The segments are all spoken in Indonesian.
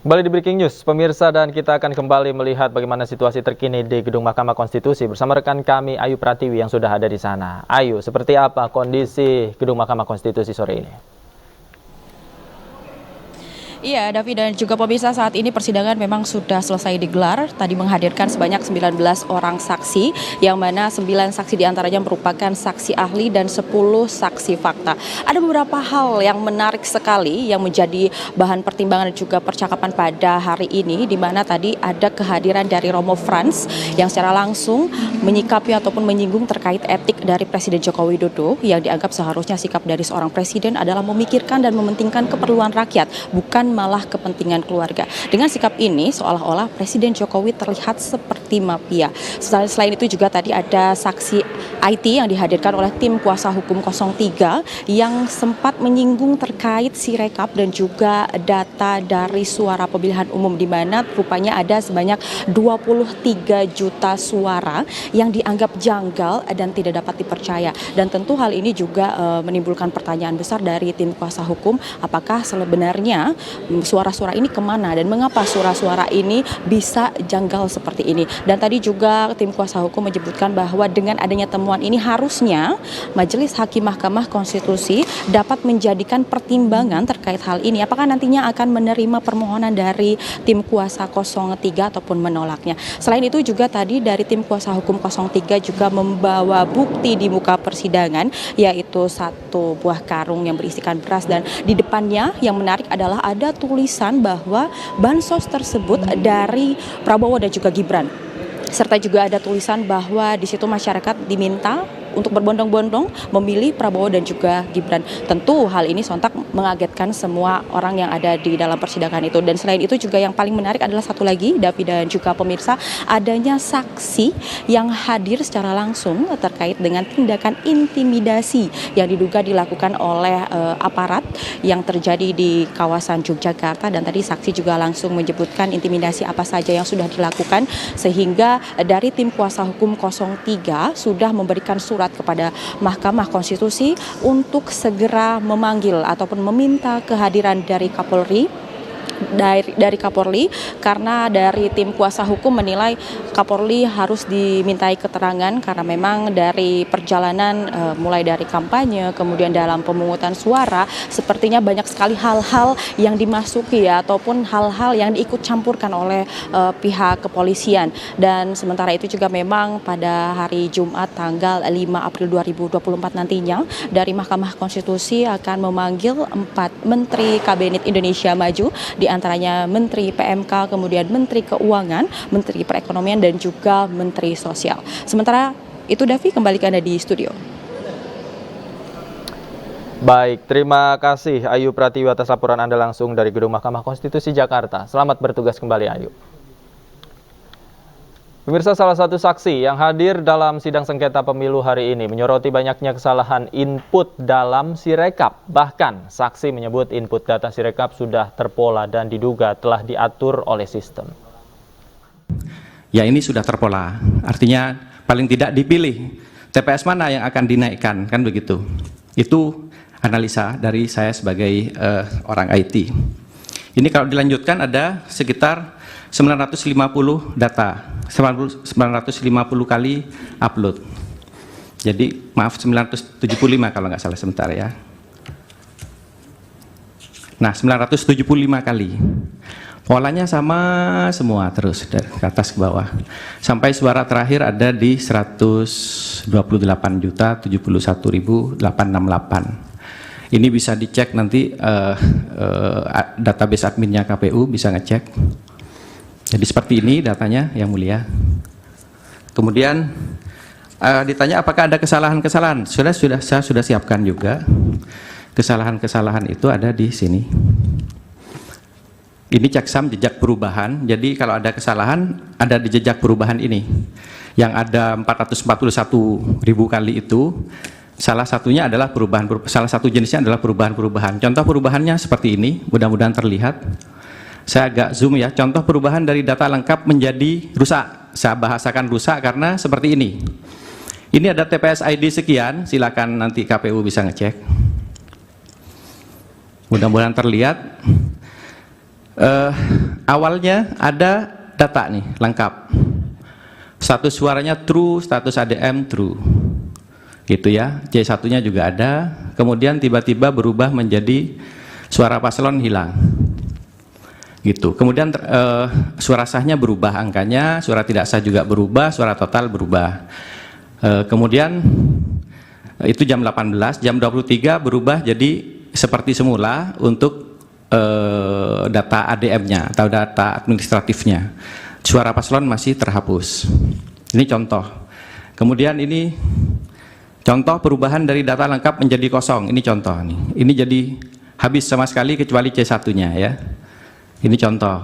Kembali di Breaking News, pemirsa, dan kita akan kembali melihat bagaimana situasi terkini di Gedung Mahkamah Konstitusi bersama rekan kami Ayu Pratiwi yang sudah ada di sana. Ayu, seperti apa kondisi Gedung Mahkamah Konstitusi sore ini? Iya, Davi dan juga pemirsa, saat ini persidangan memang sudah selesai digelar. Tadi menghadirkan sebanyak 19 orang saksi, yang mana 9 saksi diantaranya merupakan saksi ahli dan 10 saksi fakta. Ada beberapa hal yang menarik sekali yang menjadi bahan pertimbangan dan juga percakapan pada hari ini, di mana tadi ada kehadiran dari Romo Frans yang secara langsung menyikapi ataupun menyinggung terkait etik dari Presiden Joko Widodo, yang dianggap seharusnya sikap dari seorang presiden adalah memikirkan dan mementingkan keperluan rakyat, bukan malah kepentingan keluarga. Dengan sikap ini seolah-olah Presiden Jokowi terlihat seperti mafia. Selain itu juga tadi ada saksi IT yang dihadirkan oleh tim kuasa hukum 03 yang sempat menyinggung terkait Sirekap dan juga data dari suara pemilihan umum, di mana rupanya ada sebanyak 23 juta suara yang dianggap janggal dan tidak dapat dipercaya. Dan tentu hal ini juga menimbulkan pertanyaan besar dari tim kuasa hukum, apakah sebenarnya suara-suara ini kemana dan mengapa suara-suara ini bisa janggal seperti ini. Dan tadi juga tim kuasa hukum menyebutkan bahwa dengan adanya temuan ini harusnya Majelis Hakim Mahkamah Konstitusi dapat menjadikan pertimbangan terkait hal ini, apakah nantinya akan menerima permohonan dari tim kuasa 03 ataupun menolaknya. Selain itu juga tadi dari tim kuasa hukum 03 juga membawa bukti di muka persidangan, yaitu satu buah karung yang berisikan beras, dan di depannya yang menarik adalah ada tulisan bahwa bansos tersebut dari Prabowo dan juga Gibran. Serta juga ada tulisan bahwa di situ masyarakat diminta untuk berbondong-bondong memilih Prabowo dan juga Gibran. Tentu hal ini sontak mengagetkan semua orang yang ada di dalam persidangan itu. Dan selain itu juga yang paling menarik adalah satu lagi, Davi dan juga pemirsa, adanya saksi yang hadir secara langsung terkait dengan tindakan intimidasi yang diduga dilakukan oleh aparat yang terjadi di kawasan Yogyakarta. Dan tadi saksi juga langsung menyebutkan intimidasi apa saja yang sudah dilakukan, sehingga dari tim kuasa hukum 03 sudah memberikan surat kepada Mahkamah Konstitusi untuk segera memanggil ataupun meminta kehadiran dari Kapolri. Dari Kapolri, karena dari tim kuasa hukum menilai Kapolri harus dimintai keterangan karena memang dari perjalanan mulai dari kampanye kemudian dalam pemungutan suara sepertinya banyak sekali hal-hal yang dimasuki ataupun hal-hal yang diikut campurkan oleh pihak kepolisian. Dan sementara itu juga memang pada hari Jumat tanggal 5 April 2024 nantinya dari Mahkamah Konstitusi akan memanggil 4 Menteri Kabinet Indonesia Maju, di antaranya Menteri PMK, kemudian Menteri Keuangan, Menteri Perekonomian, dan juga Menteri Sosial. Sementara itu, Davi, kembali ke Anda di studio. Baik, terima kasih Ayu Pratiwi atas laporan Anda langsung dari Gedung Mahkamah Konstitusi Jakarta. Selamat bertugas kembali, Ayu. Pemirsa, salah satu saksi yang hadir dalam sidang sengketa pemilu hari ini menyoroti banyaknya kesalahan input dalam Sirekap. Bahkan, saksi menyebut input data Sirekap sudah terpola dan diduga telah diatur oleh sistem. Ya, ini sudah terpola, artinya paling tidak dipilih TPS mana yang akan dinaikkan, kan begitu. Itu analisa dari saya sebagai orang IT. Ini kalau dilanjutkan ada sekitar 950 data, 950 kali upload. Jadi maaf, 975 kalau nggak salah, sebentar ya. Nah, 975 kali. Polanya sama semua terus dari atas ke bawah. Sampai suara terakhir ada di 128.071.868. Ini bisa dicek nanti, database adminnya KPU bisa ngecek. Jadi seperti ini datanya, yang mulia. Kemudian ditanya apakah ada kesalahan-kesalahan. Saya sudah siapkan juga. Kesalahan-kesalahan itu ada di sini. Ini checksum jejak perubahan. Jadi kalau ada kesalahan ada di jejak perubahan ini. Yang ada 441.000 kali itu, salah satunya adalah salah satu jenisnya adalah perubahan-perubahan. Contoh perubahannya seperti ini, mudah-mudahan terlihat. Saya agak zoom ya. Contoh perubahan dari data lengkap menjadi rusak. Saya bahasakan rusak karena seperti ini. Ini ada TPS ID sekian, silakan nanti KPU bisa ngecek. Mudah-mudahan terlihat. awalnya ada data nih lengkap. Status suaranya true, status ADM true. Gitu ya. C1-nya juga ada. Kemudian tiba-tiba berubah menjadi suara paslon hilang. Gitu. Kemudian suara sahnya berubah angkanya, suara tidak sah juga berubah, suara total berubah. Kemudian itu jam 18, jam 23 berubah jadi seperti semula untuk data ADM-nya atau data administratifnya. Suara paslon masih terhapus. Ini contoh. Kemudian ini contoh perubahan dari data lengkap menjadi kosong. Ini contoh nih. Ini jadi habis sama sekali kecuali C1-nya ya. Ini contoh.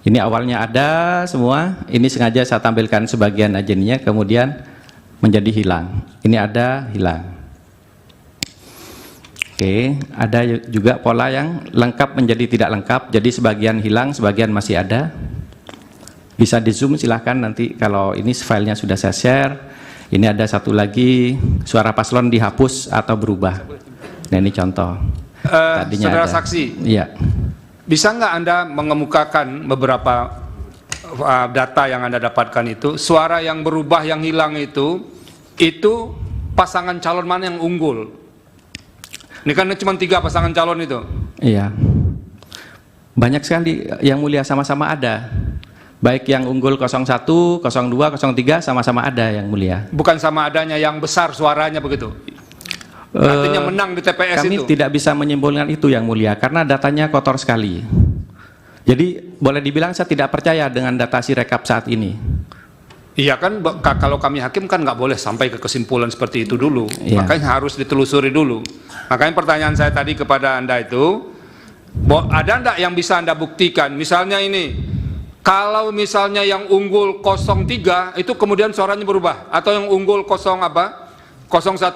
Ini awalnya ada semua. Ini sengaja saya tampilkan sebagian aja nih, kemudian menjadi hilang. Ini ada, hilang. Oke, ada juga pola yang lengkap menjadi tidak lengkap. Jadi sebagian hilang, sebagian masih ada. Bisa di zoom silahkan nanti kalau ini filenya sudah saya share. Ini ada satu lagi, suara paslon dihapus atau berubah. Nah ini contoh. Tadinya saudara ada. saksi, Iya. bisa nggak Anda mengemukakan beberapa data yang Anda dapatkan itu, suara yang berubah yang hilang itu pasangan calon mana yang unggul? Ini kan cuma 3 pasangan calon itu. Iya. Banyak sekali yang mulia sama-sama ada. Baik yang unggul 01, 02, 03 sama-sama ada yang mulia. Bukan sama adanya yang besar suaranya begitu. Artinya menang di TPS kami itu. tidak bisa menyimpulkan itu yang mulia karena datanya kotor sekali. Jadi boleh dibilang saya tidak percaya dengan data Sirekap saat ini. Iya kan, kalau kami hakim kan nggak boleh sampai ke kesimpulan seperti itu dulu. Iya. Makanya harus ditelusuri dulu. Makanya pertanyaan saya tadi kepada Anda itu, ada enggak yang bisa Anda buktikan? Misalnya ini, kalau misalnya yang unggul 03 itu kemudian suaranya berubah, atau yang unggul 01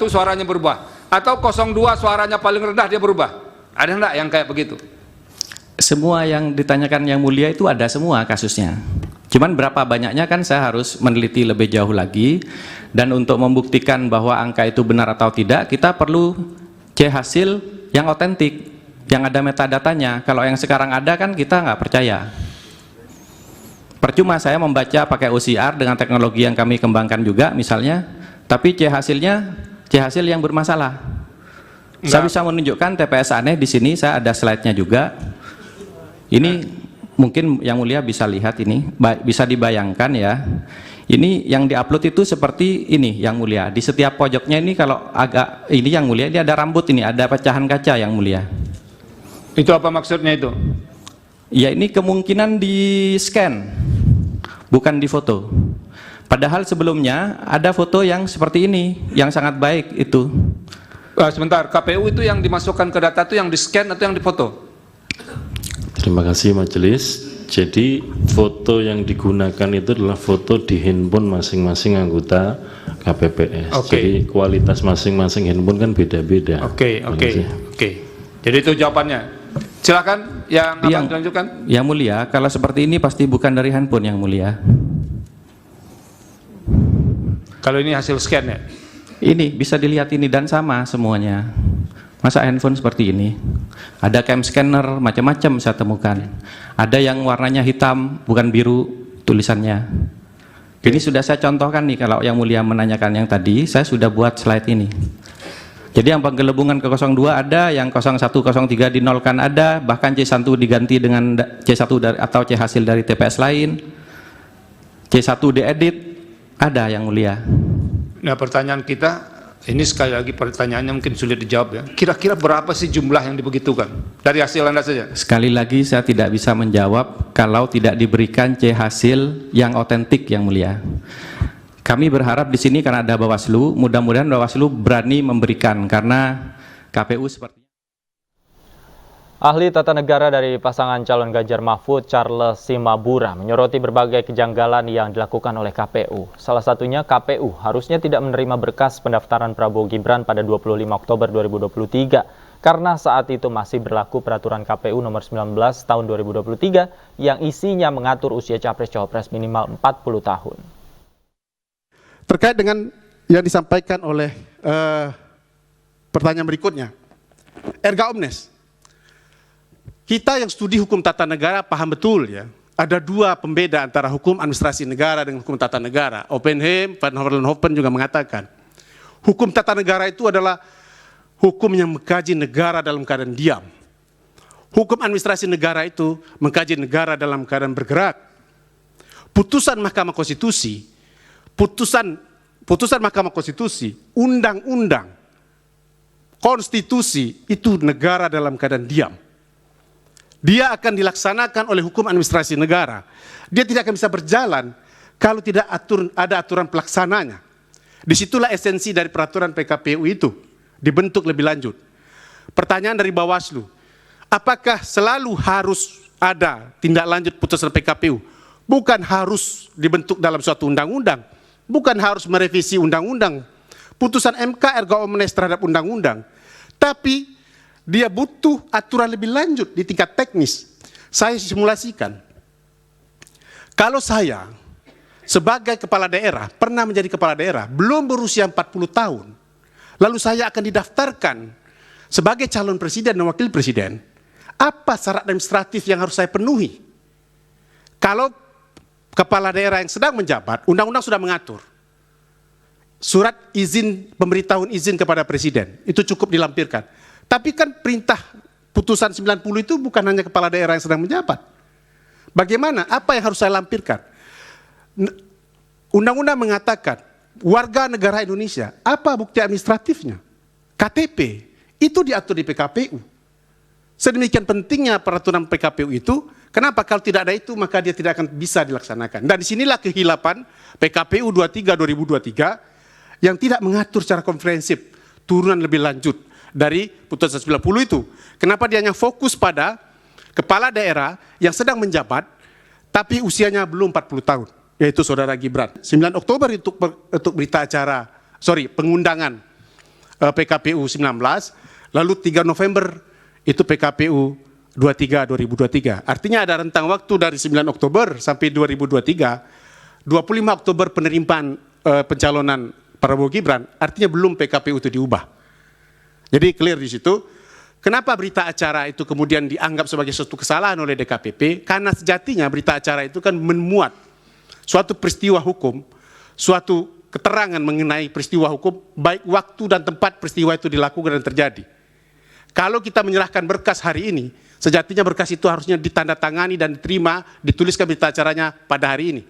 suaranya berubah, atau 02 suaranya paling rendah dia berubah. Ada enggak yang kayak begitu? Semua yang ditanyakan yang mulia itu ada semua kasusnya. Cuman berapa banyaknya kan saya harus meneliti lebih jauh lagi, dan untuk membuktikan bahwa angka itu benar atau tidak kita perlu C hasil yang otentik, yang ada metadatanya. Kalau yang sekarang ada kan kita nggak percaya. Percuma saya membaca pakai OCR dengan teknologi yang kami kembangkan juga misalnya, tapi C hasilnya C hasil yang bermasalah. Saya bisa menunjukkan TPS aneh di sini, saya ada slide-nya juga. Ini mungkin yang mulia bisa lihat ini, bisa dibayangkan ya. Ini yang diupload itu seperti ini yang mulia. Di setiap pojoknya ini kalau agak ini yang mulia, ini ada rambut ini, ada pecahan kaca yang mulia. Itu apa maksudnya itu? Ya ini kemungkinan di scan, bukan di foto. Padahal sebelumnya ada foto yang seperti ini, yang sangat baik itu. Sebentar, KPU itu yang dimasukkan ke data itu yang di scan atau yang difoto? Terima kasih majelis. Jadi foto yang digunakan itu adalah foto di handphone masing-masing anggota KPPS. Jadi kualitas masing-masing handphone kan beda-beda. Oke. Jadi itu jawabannya. Silakan yang akan dilanjutkan. Yang mulia, kalau seperti ini pasti bukan dari handphone yang mulia. Kalau ini hasil scan ya? Ini bisa dilihat ini dan sama semuanya. Masa handphone seperti ini? Ada cam scanner macam-macam saya temukan. Ada yang warnanya hitam bukan biru tulisannya. Ini sudah saya contohkan nih, kalau yang mulia menanyakan yang tadi, saya sudah buat slide ini. Jadi yang penggelembungan ke 02 ada, yang 01, 03 dinolkan ada, bahkan C1 diganti dengan C1 dari, atau C hasil dari TPS lain. C1 diedit ada yang mulia. Nah pertanyaan kita, ini sekali lagi pertanyaannya mungkin sulit dijawab ya. Kira-kira berapa sih jumlah yang dibegitukan? Dari hasil Anda saja. Sekali lagi saya tidak bisa menjawab kalau tidak diberikan C hasil yang otentik yang mulia. Kami berharap di sini karena ada Bawaslu, mudah-mudahan Bawaslu berani memberikan karena KPU seperti. Ahli tata negara dari pasangan calon Ganjar Mahfud, Charles Simabura, menyoroti berbagai kejanggalan yang dilakukan oleh KPU. Salah satunya KPU harusnya tidak menerima berkas pendaftaran Prabowo Gibran pada 25 Oktober 2023 karena saat itu masih berlaku peraturan KPU nomor 19 tahun 2023 yang isinya mengatur usia capres-cawapres minimal 40 tahun. Terkait dengan yang disampaikan oleh pertanyaan berikutnya, erga omnes. Kita yang studi hukum tata negara paham betul ya, ada dua pembeda antara hukum administrasi negara dengan hukum tata negara. Oppenheim, Van Hollenhoven juga mengatakan, hukum tata negara itu adalah hukum yang mengkaji negara dalam keadaan diam. Hukum administrasi negara itu mengkaji negara dalam keadaan bergerak. Putusan Mahkamah Konstitusi, putusan Mahkamah Konstitusi, undang-undang, konstitusi itu negara dalam keadaan diam. Dia akan dilaksanakan oleh hukum administrasi negara. Dia tidak akan bisa berjalan kalau tidak ada aturan pelaksananya. Disitulah esensi dari peraturan PKPU itu dibentuk lebih lanjut. Pertanyaan dari Bawaslu, apakah selalu harus ada tindak lanjut putusan PKPU? Bukan harus dibentuk dalam suatu undang-undang, bukan harus merevisi undang-undang. Putusan MK erga omnes terhadap undang-undang, tapi dia butuh aturan lebih lanjut di tingkat teknis. Saya simulasikan, kalau saya sebagai kepala daerah, pernah menjadi kepala daerah, belum berusia 40 tahun, lalu saya akan didaftarkan sebagai calon presiden dan wakil presiden, apa syarat administratif yang harus saya penuhi? Kalau kepala daerah yang sedang menjabat, undang-undang sudah mengatur. Surat izin, pemberitahuan izin kepada presiden, itu cukup dilampirkan. Tapi kan perintah putusan 90 itu bukan hanya kepala daerah yang sedang menjabat. Bagaimana? Apa yang harus saya lampirkan? Undang-undang mengatakan, warga negara Indonesia, apa bukti administratifnya? KTP, itu diatur di PKPU. Sedemikian pentingnya peraturan PKPU itu, kenapa kalau tidak ada itu maka dia tidak akan bisa dilaksanakan. Dan disinilah kehilapan PKPU 23/2023 yang tidak mengatur secara komprehensif turunan lebih lanjut dari putusan 90 itu. Kenapa dia hanya fokus pada kepala daerah yang sedang menjabat tapi usianya belum 40 tahun, yaitu Saudara Gibran. 9 Oktober untuk berita acara, pengundangan PKPU 19, lalu 3 November itu PKPU 23/2023. Artinya ada rentang waktu dari 9 Oktober sampai 2023, 25 Oktober penerimaan pencalonan Prabowo Gibran, artinya belum PKPU itu diubah. Jadi clear di situ. Kenapa berita acara itu kemudian dianggap sebagai suatu kesalahan oleh DKPP? Karena sejatinya berita acara itu kan memuat suatu peristiwa hukum, suatu keterangan mengenai peristiwa hukum, baik waktu dan tempat peristiwa itu dilakukan dan terjadi. Kalau kita menyerahkan berkas hari ini, sejatinya berkas itu harusnya ditandatangani dan diterima, dituliskan berita acaranya pada hari ini.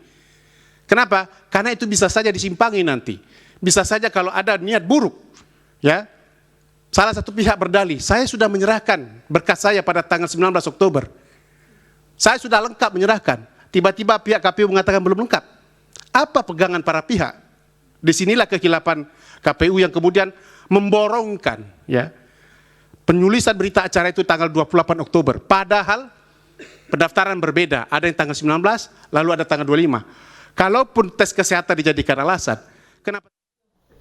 Kenapa? Karena itu bisa saja disimpangi nanti. Bisa saja kalau ada niat buruk, ya. Salah satu pihak berdalih, saya sudah menyerahkan berkas saya pada tanggal 19 Oktober. Saya sudah lengkap menyerahkan. Tiba-tiba pihak KPU mengatakan belum lengkap. Apa pegangan para pihak? Disinilah kehilapan KPU yang kemudian memborongkan, ya, penulisan berita acara itu tanggal 28 Oktober. Padahal pendaftaran berbeda. Ada yang tanggal 19, lalu ada tanggal 25. Kalaupun tes kesehatan dijadikan alasan, kenapa?